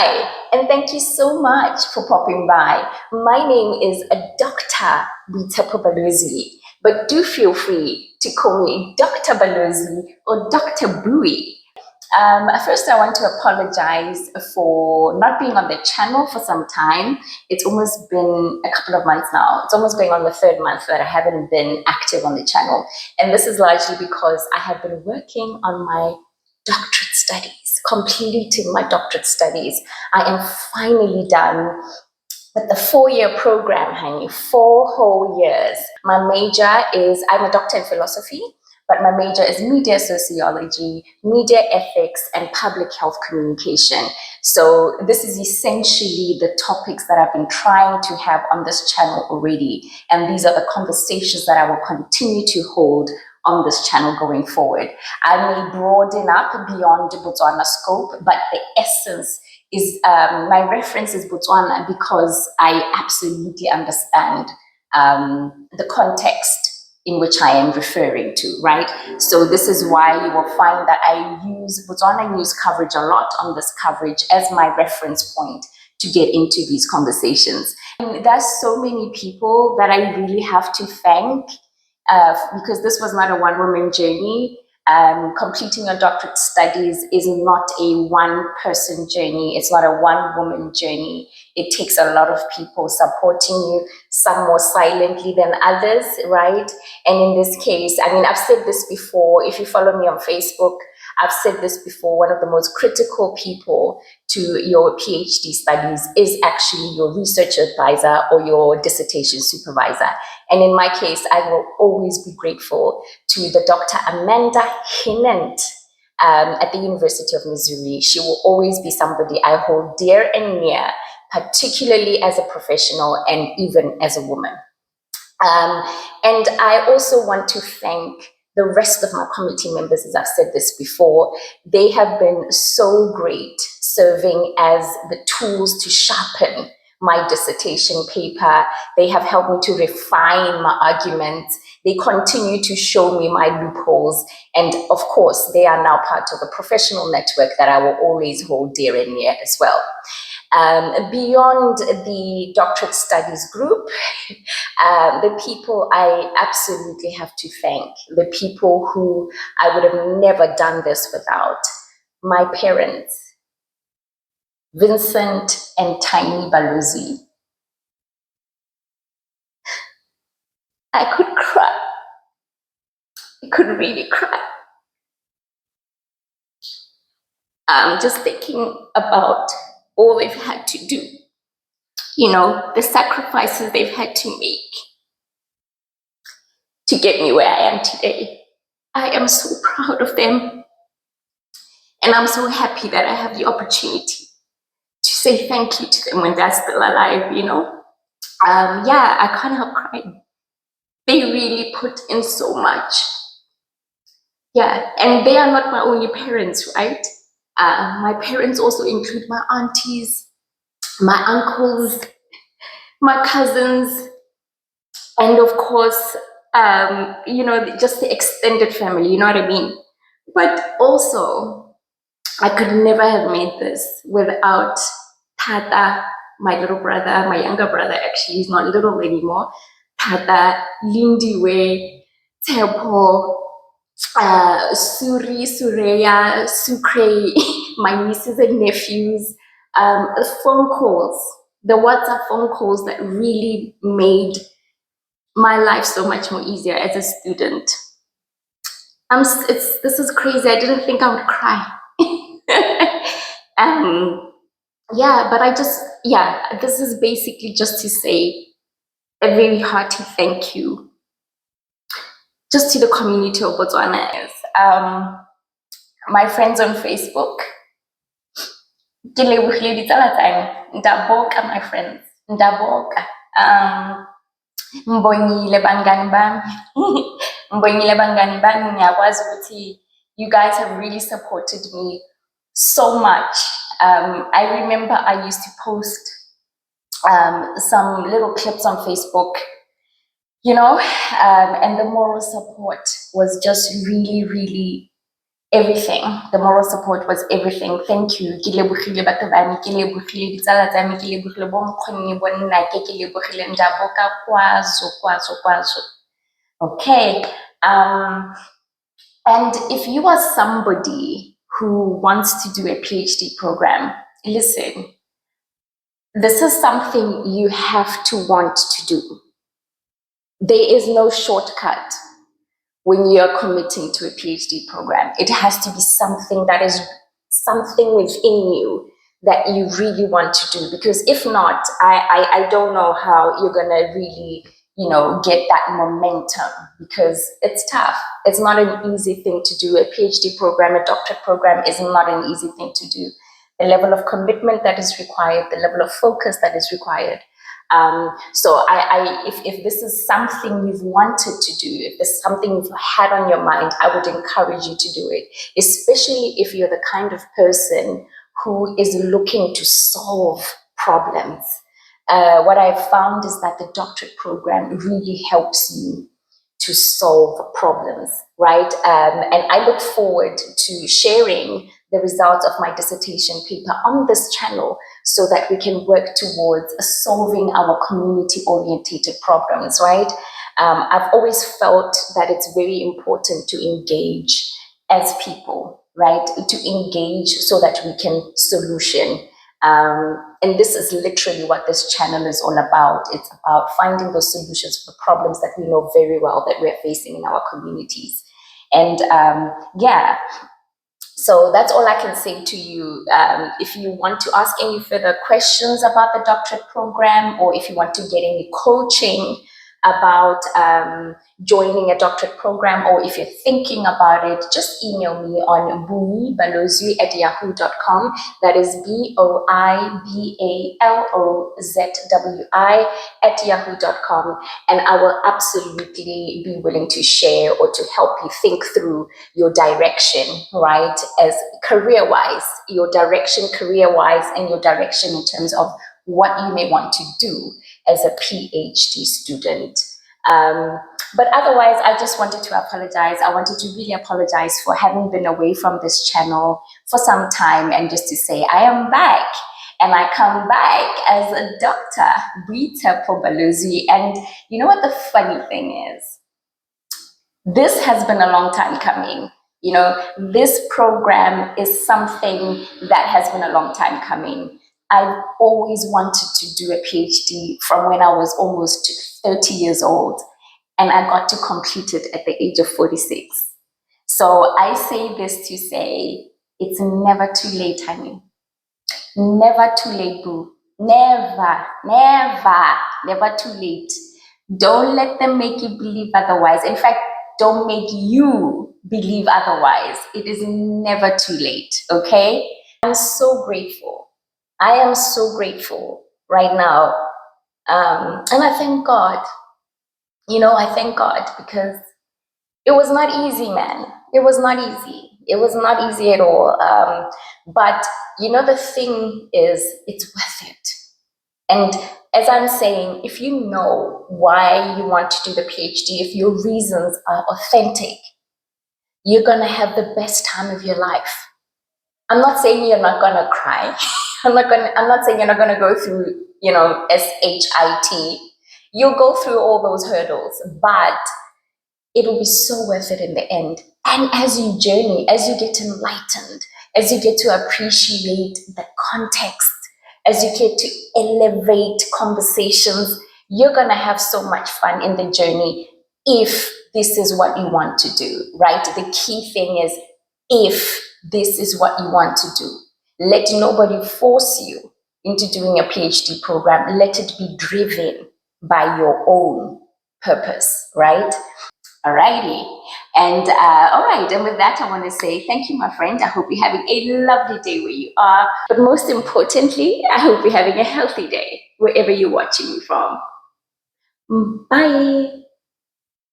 Hi, and thank you so much for popping by. My name is Dr. Rita Balozi, but do feel free to call me Dr. Balozi or Dr. Bowie. First, I want to apologize for not being on the channel for some time. It's almost been a couple of months now. It's almost going on the third month that I haven't been active on the channel. And this is largely because I have been working on my doctorate studies, completing my doctorate studies. I am finally done with the 4-year program, honey, 4 whole years. My major is, I'm a doctor in philosophy, but my major is media sociology, media ethics, and public health communication. So this is essentially the topics that I've been trying to have on this channel already. And these are the conversations that I will continue to hold on this channel going forward. I may broaden up beyond Botswana scope, but the essence is my reference is Botswana because I absolutely understand the context in which I am referring to, right? So this is why you will find that I use Botswana news coverage a lot on this coverage as my reference point to get into these conversations. And there's so many people that I really have to thank because this was not a one-woman journey. Completing your doctorate studies is not a one-person journey. It's not a one-woman journey. It takes a lot of people supporting you, some more silently than others, right? And in this case, I mean, I've said this before. If you follow me on Facebook, I've said this before. One of the most critical people to your PhD studies is actually your research advisor or your dissertation supervisor. And in my case, I will always be grateful to the Dr. Amanda Hinnant at the University of Missouri. She will always be somebody I hold dear and near, particularly as a professional and even as a woman. And I also want to thank the rest of my committee members, as I've said this before. They have been so great serving as the tools to sharpen my dissertation paper. They have helped me to refine my arguments. They continue to show me my loopholes. And of course, they are now part of a professional network that I will always hold dear and near as well. Beyond the doctorate studies group, the people I absolutely have to thank, the people who I would have never done this without, my parents, Vincent and Tiny Balozi. I could cry. I could really cry. Just thinking about all they've had to do, you know, the sacrifices they've had to make to get me where I am today. I am so proud of them. And I'm so happy that I have the opportunity to say thank you to them when they're still alive, you know. Yeah, I can't help crying. They really put in so much. Yeah, and they are not my only parents, right? My parents also include my aunties, my uncles, my cousins, and of course, you know, just the extended family, you know what I mean? But also, I could never have made this without Tata, my little brother, my younger brother, actually, he's not little anymore. Tata, Lindiwe, Tepo, Suri, Sureya, Sukre, my nieces and nephews, phone calls, the WhatsApp phone calls that really made my life so much more easier as a student. This is crazy. I didn't think I would cry. Yeah, but this is basically just to say a very hearty thank you just to the community of Botswana. My friends on Facebook, ndaboka, my friends, ndaboka. Mbongile bangani bami, mbongile bangani bami, ngiyakwazi ukuthi you guys have really supported me so much. I remember I used to post some little clips on Facebook, you know, and the moral support was just really, really everything. The moral support was everything. Thank you. Ke lebogile batho ba me, ke lebogile ditsala tsa me, ke lebogile bo nkgonne bo nnake, ke lebogile njabo ka kwazo. Okay. And if you are somebody who wants to do a PhD program, listen, this is something you have to want to do. There is no shortcut when you're committing to a PhD program. It has to be something that is something within you that you really want to do. Because if not, I don't know how you're gonna really, get that momentum, because it's tough. It's not an easy thing to do. A PhD program, a doctorate program is not an easy thing to do. The level of commitment that is required, the level of focus that is required. So if this is something you've wanted to do, if it's something you've had on your mind, I would encourage you to do it, especially if you're the kind of person who is looking to solve problems. What I've found is that the doctorate program really helps you to solve problems, right? And I look forward to sharing the results of my dissertation paper on this channel so that we can work towards solving our community-oriented problems, right? I've always felt that it's very important to engage as people, right? To engage so that we can solution. And this is literally what this channel is all about. It's about finding those solutions for problems that we know very well that we're facing in our communities. And so that's all I can say to you. If you want to ask any further questions about the doctorate program, or if you want to get any coaching about joining a doctorate program, or if you're thinking about it, just email me on boibalozwi@yahoo.com. That is BOIBALOZWI@yahoo.com. And I will absolutely be willing to share or to help you think through your direction, right? As career-wise, your direction career-wise, and your direction in terms of what you may want to do as a PhD student. But otherwise, I just wanted to apologize. I wanted to really apologize for having been away from this channel for some time, and just to say I am back. And I come back as a Dr. Rita Pobalozi. And you know what the funny thing is? This has been a long time coming. This program is something that has been a long time coming. I've always wanted to do a PhD from when I was almost 30 years old, and I got to complete it at the age of 46. So I say this to say, it's never too late, honey. Never too late, boo. Never too late. Don't let them make you believe otherwise. In fact, don't make you believe otherwise. It is never too late, okay? I'm so grateful. I am so grateful right now. And I thank God. I thank God, because it was not easy, man. It was not easy. It was not easy at all. But the thing is, it's worth it. And as I'm saying, if you know why you want to do the PhD, if your reasons are authentic, you're going to have the best time of your life. I'm not saying you're not going to cry. I'm not saying you're not going to go through, SHIT. You'll go through all those hurdles, but it will be so worth it in the end. And as you journey, as you get enlightened, as you get to appreciate the context, as you get to elevate conversations, you're going to have so much fun in the journey if this is what you want to do, right? The key thing is, if this is what you want to do. Let nobody force you into doing a PhD program. Let it be driven by your own purpose, right? Alrighty. And all right, and with that, I want to say thank you, my friend. I hope you're having a lovely day where you are. But most importantly, I hope you're having a healthy day wherever you're watching me from. Bye.